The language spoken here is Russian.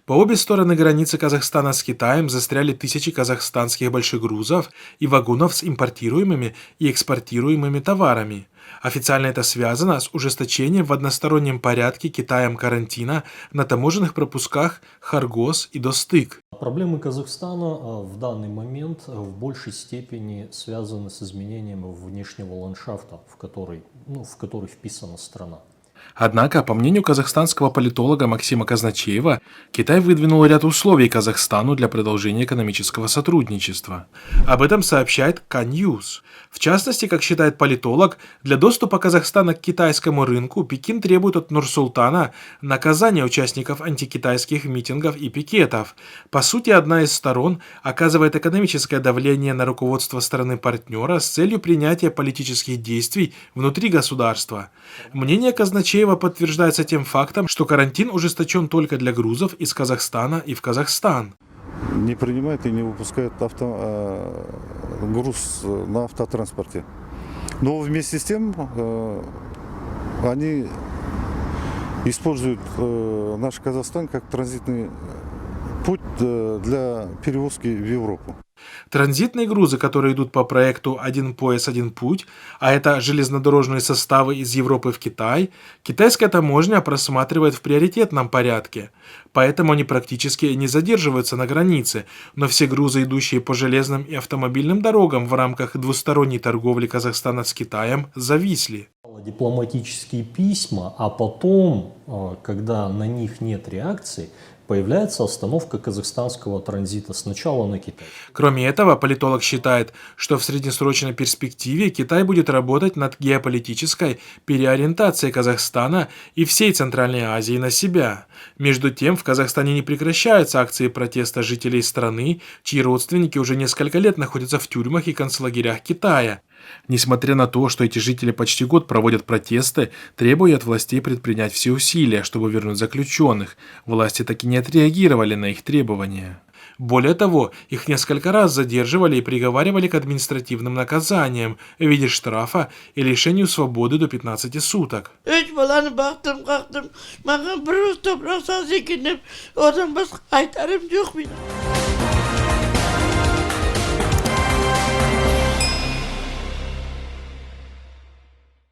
По обе стороны границы Казахстана с Китаем застряли тысячи казахстанских больших грузов и вагонов с импортируемыми и экспортируемыми товарами. Официально это связано с ужесточением в одностороннем порядке Китаем карантина на таможенных пропусках Харгос и Достык. Проблемы Казахстана в данный момент в большей степени связаны с изменением внешнего ландшафта, в который вписана страна. Однако, по мнению казахстанского политолога Максима Казначеева, Китай выдвинул ряд условий Казахстану для продолжения экономического сотрудничества. Об этом сообщает К-Ньюс. В частности, как считает политолог, для доступа Казахстана к китайскому рынку Пекин требует от Нур-Султана наказания участников антикитайских митингов и пикетов. По сути, одна из сторон оказывает экономическое давление на руководство страны-партнера с целью принятия политических действий внутри государства. Мнение Казначеева подтверждается тем фактом, что карантин ужесточен только для грузов из Казахстана и в Казахстан. Не принимают и не выпускают груз на автотранспорте. Но вместе с тем они используют наш Казахстан как транзитный путь для перевозки в Европу. Транзитные грузы, которые идут по проекту «Один пояс, один путь», а это железнодорожные составы из Европы в Китай, китайская таможня просматривает в приоритетном порядке. Поэтому они практически не задерживаются на границе, но все грузы, идущие по железным и автомобильным дорогам в рамках двусторонней торговли Казахстана с Китаем, зависли. Дипломатические письма, а потом, когда на них нет реакции, появляется остановка казахстанского транзита сначала на Китай. Кроме этого, политолог считает, что в среднесрочной перспективе Китай будет работать над геополитической переориентацией Казахстана и всей Центральной Азии на себя. Между тем, в Казахстане не прекращаются акции протеста жителей страны, чьи родственники уже несколько лет находятся в тюрьмах и концлагерях Китая. Несмотря на то, что эти жители почти год проводят протесты, требуя от властей предпринять все усилия, чтобы вернуть заключенных, власти таки не отреагировали на их требования. Более того, их несколько раз задерживали и приговаривали к административным наказаниям в виде штрафа и лишению свободы до 15 суток. Маған бір уыс топырақ салса екен деп, одан басқа айтарым жоқ менің.